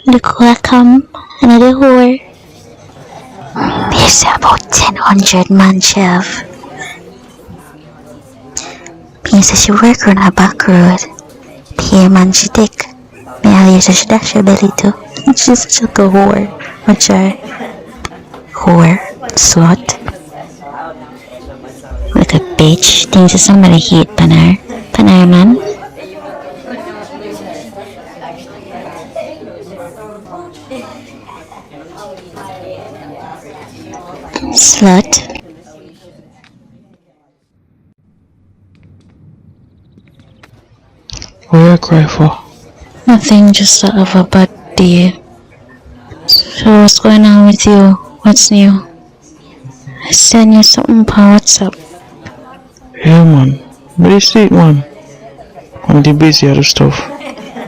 Look who I come, another whore. There's about 1,000 man, chef. Means that she work on her back road. The man she take. Me I use she dash her belly too. She's such a whore. Watch her. Whore. Slut. Like a bitch. Thinks that somebody hate Panar. Panar man. Slut. What are you crying for? Nothing, just out of a bad day. So what's going on with you? What's new? I sent you something on WhatsApp. Yeah, man. But you see it, man. I'm too busy other stuff.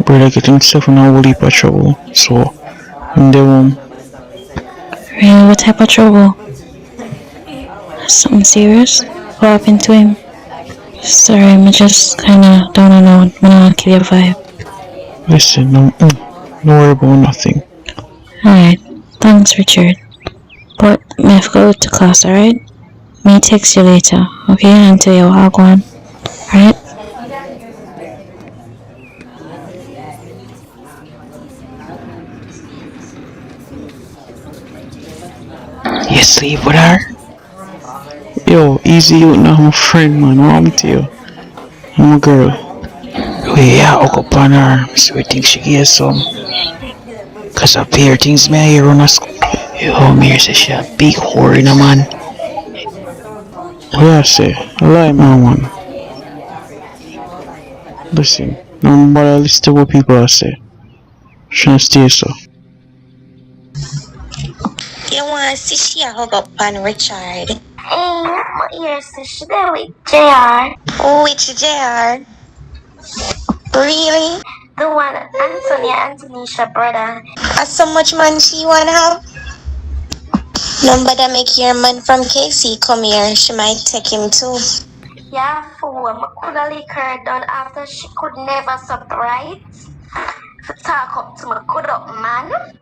Brother getting himself in a whole heap of trouble. So, I'm there home. Really, what type of trouble? Something serious? What happened to him? Sorry, I'm just kinda don't know. I don't wanna kill your vibe. Listen, don't worry about nothing. Alright, thanks Richard. But I have to go to class, alright? Me text you later, okay? And tell you how I go on. Alright? You sleep with her? Yo, easy you now, I'm a friend, man. I'm to you. I'm a girl. Yeah, hook up on her. So we think she gets some. Cause up here, things may hear on us. Yo, me say she a big whore in a man. What I say? I lie, man. Listen, no bother listen to what people are say. Shouldn't stay so. You want to see she a hug up on Richard? My ears see she there with JR. Which JR? Really? The one Antonisha brother. Has so much man she wanna have? Number that make your man from KC come here, she might take him too. Yeah, fool. I coulda lick her down after she could never surprise. To talk up to my good up man.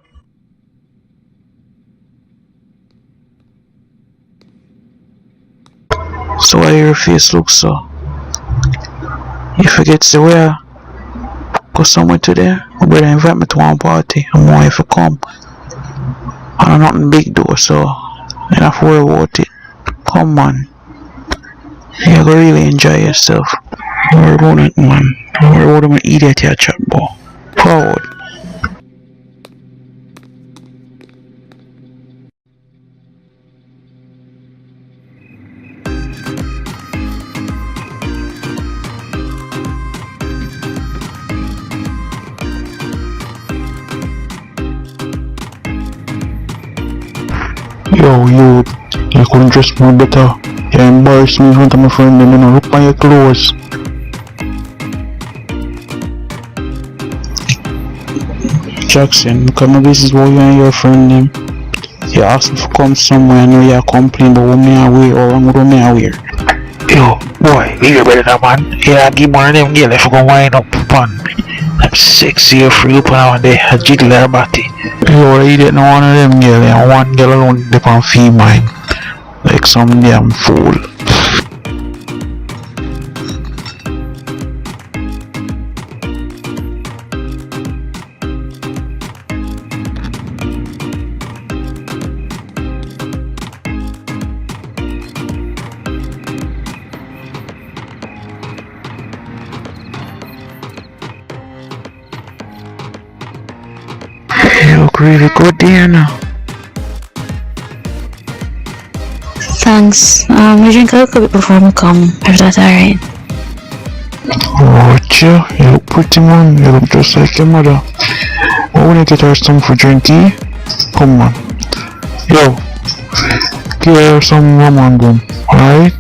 So why your face looks so? You forget to wear. Go somewhere today. My brother invite me to one party. I'm want if you come. I know nothing big though, so you don't have to worry about it. Come on. You're gonna really enjoy yourself. Don't worry about it, man. Don't worry about them idiot you chat about. Forward. Yo, you couldn't dress more better. You embarrassed me in front of my friend and then look on your clothes. Jackson, look at my business about you and your friend them. You asked me to come somewhere and you complain about what me I wear or what me I wear. Yo, boy, you better than man. Yeah, give one of them girl if you go wind up upon. I'm sexy or free up now and they jiggle her body. Yo, you didn't know one of them girl and one girl alone depend fee mine. Like some damn fool. You look really good there now. Thanks. We drink a little bit before we come. Is that alright? Oh, you look pretty man. You look just like your mother. I wanna get her some for drinking. Come on. Yo, get her some rum and gum, alright?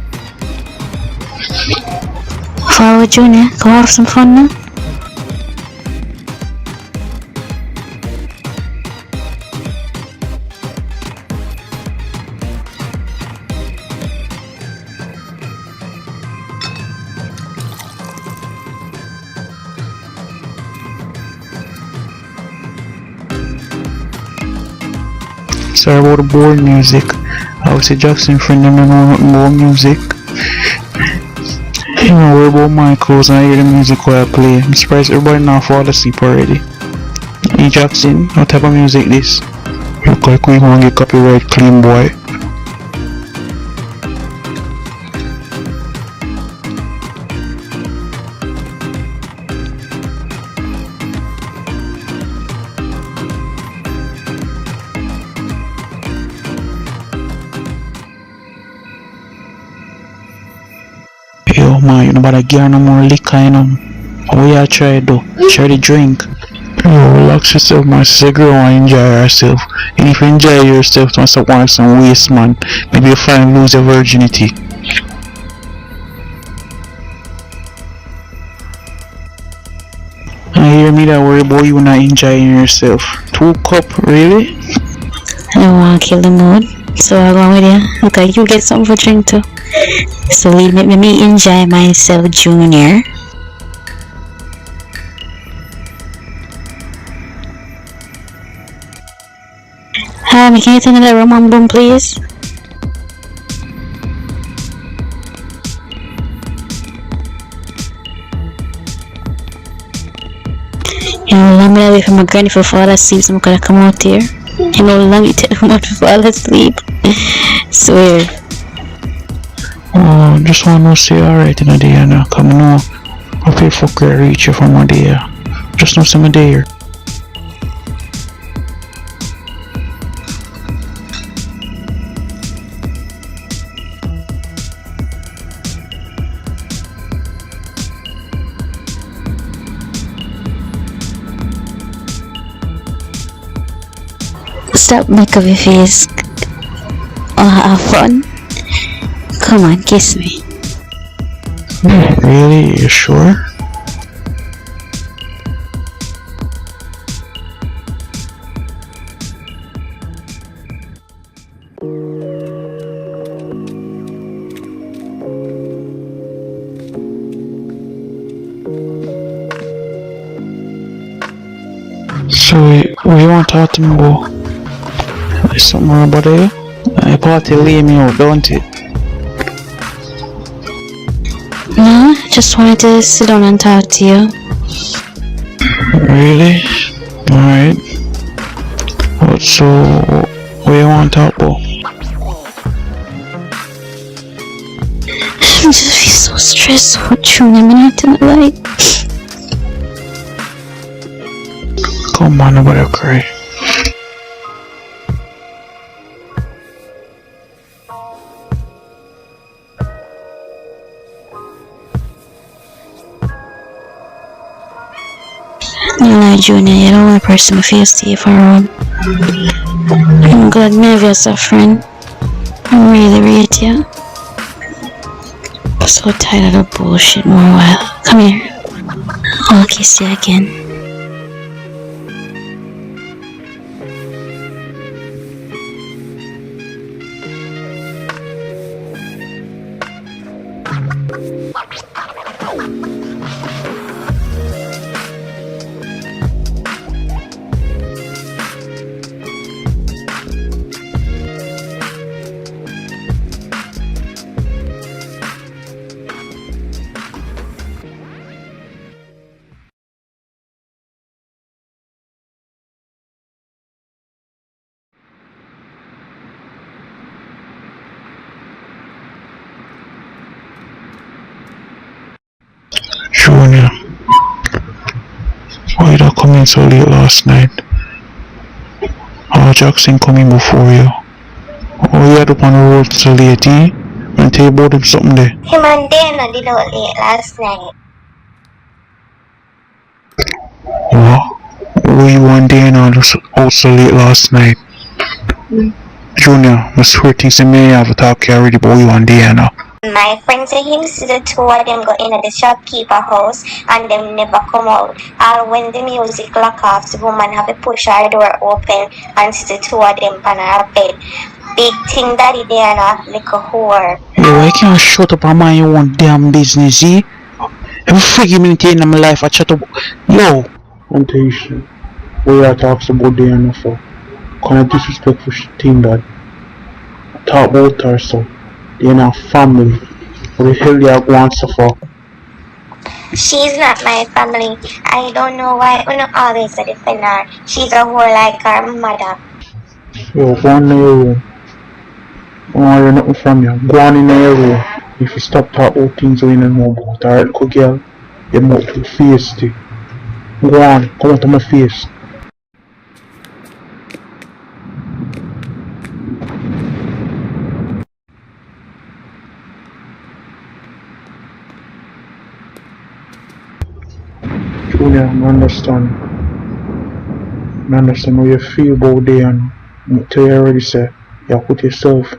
Follow Junior. Go have some fun now. sorry about the boring music. I would say Jackson friend them don't know nothing about music. You know, worry about my clothes and I hear the music while I play. I'm surprised everybody now fall asleep already. Hey Jackson, what type of music this? Look like we want to get copyright clean, boy. Yo man, you know about to get no more liquor, you know. What you try do? Try to drink. Yo, relax yourself, man. Sister girl want to enjoy herself. And if you enjoy yourself, don't stop want some waste, man. Maybe you finally lose your virginity. I hear me that worry about you not enjoying yourself. 2 cup, really? I don't want to kill the mood, so I'll go with you. Okay, you get something for drink too. So let me enjoy myself, Junior. Can you turn the room on boom, please? You know, long me away from my granny for fall asleep, so I'm gonna come out here. You know, long me take them out to fall asleep. Swear. Oh, just want to say alright in a day, now. Come on, I feel fuck I reach you from a day. Just know some day here. Stop making your face. Have fun. Come on, kiss me. Really? You sure? So, what you want to talk to me about? There's something wrong about you? I party lay me out, don't it? No, just wanted to sit down and talk to you. Really? Alright. So, what you want to talk about? I just feel so stressed about Junior. I'm not gonna lie. Come on, nobody cry. You know, Junior, you're the only person I feel safe around. I'm glad me have you as a friend. I really rate you. I'm so tired of the bullshit more while. Come here. I'll kiss you again. Junior, why did I come in so late last night? Jackson coming before you. Oh, you had up on the road so late, eh? And tell you about him something there. Him and Dana did out late last night. What? Were you and Dana out so late last night? Junior, I swear things to me I have a talk already about you and Dana. My friend said him see the 2 of them go in at the shopkeeper house and them never come out. Or when the music lock off, the woman have to push her door open and see the 2 of them on her bed. Big thing daddy Diana, like a whore. Yo, I can't shut up and mind your own damn business, eh? Every freaking minute in my life I chat up. Yo! I'm telling you, what you talks about Diana for? kind of disrespectful thing that talk about her so. They're not family. What the hell you are going to suffer? She's not my family. I don't know why you not always defend her. She's a whore like her mother. Yo, go on in your room. I don't hear nothing from you. Go on in your room. If you stop talking about things we don't know about, alright, little girl? Your mouth too feisty. Go on, come out of my face. Julia, I understand. I understand how you feel about that and I tell you already say you put yourself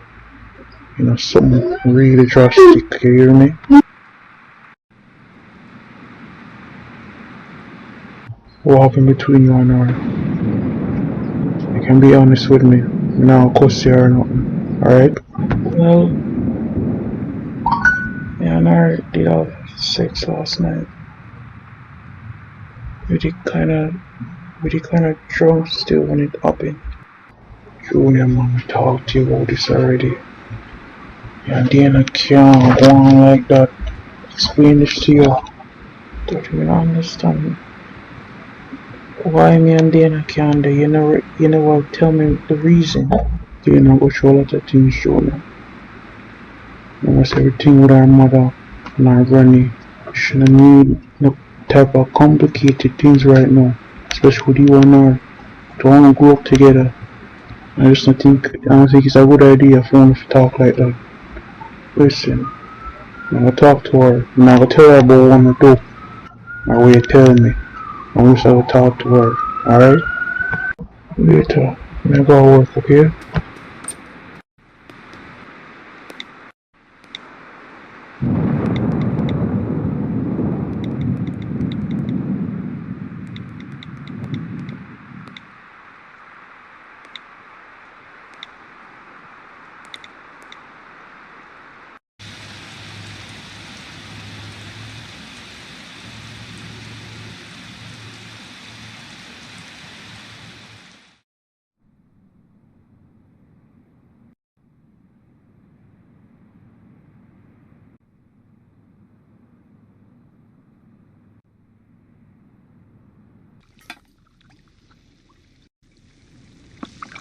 in something really drastic, you hear me? What happened between you and her? You can be honest with me. Now cuss you or nothing. Alright? Well, me and her did have sex last night. We did kinda drunk still when it happened. Julia, man, I talked to you about this already. Yeah, Dana can't go on like that. Explain this to you. Don't even understand why me and Dana can't do. You never tell me the reason. Dana go through a lot of things, Julia. Almost everything with our mother and our granny. She don't need no type of complicated things right now. Especially with you and her. Don't want to grow up together. I don't think it's a good idea for them to talk like that. Listen, I'm gonna talk to her. I'm not gonna tell her about what I'm gonna do. Or what you tell me. I wish I would talk to her. Alright? Later. I'm gonna go work, okay?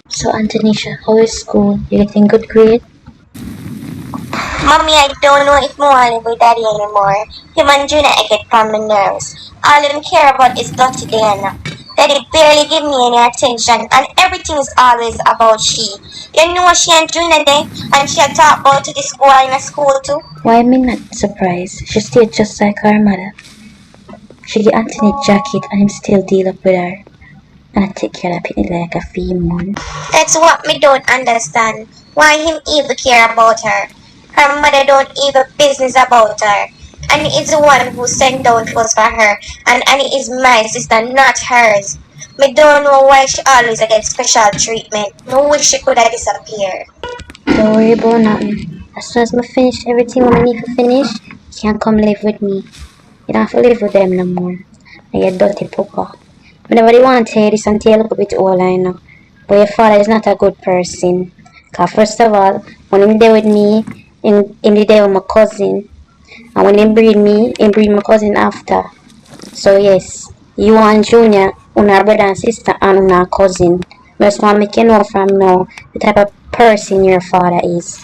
So Antonisha, how is school? You getting good grade? Mommy, I don't know if I want to live with daddy anymore. Him and Junior I get from my nerves. All him care about is dirty Diana. Daddy barely give me any attention and everything is always about she. You know she and Junior there and she talk about to the school in a school too. Why am I not surprised? She stayed just like her mother. She give Anthony jacket and him still deal up with her. And I take care of it like a female. That's what me don't understand. Why him even care about her? Her mother don't even business about her. Annie is the one who sent down first for her, and Annie is my sister, not hers. Me don't know why she always get special treatment. Me wish she could have disappeared. Don't worry about nothing. As soon as I finish everything I need to finish, you can come live with me. You don't have to live with them no more. I get dirty papa. Whenever they want to tell you this and tell you a little bit all I know. But your father is not a good person. Cause first of all, when he there with me, him there with my cousin. And when he breed my cousin after. So yes, you and Junior, una brother and sister and una cousin. I just want to make you know from now the type of person your father is.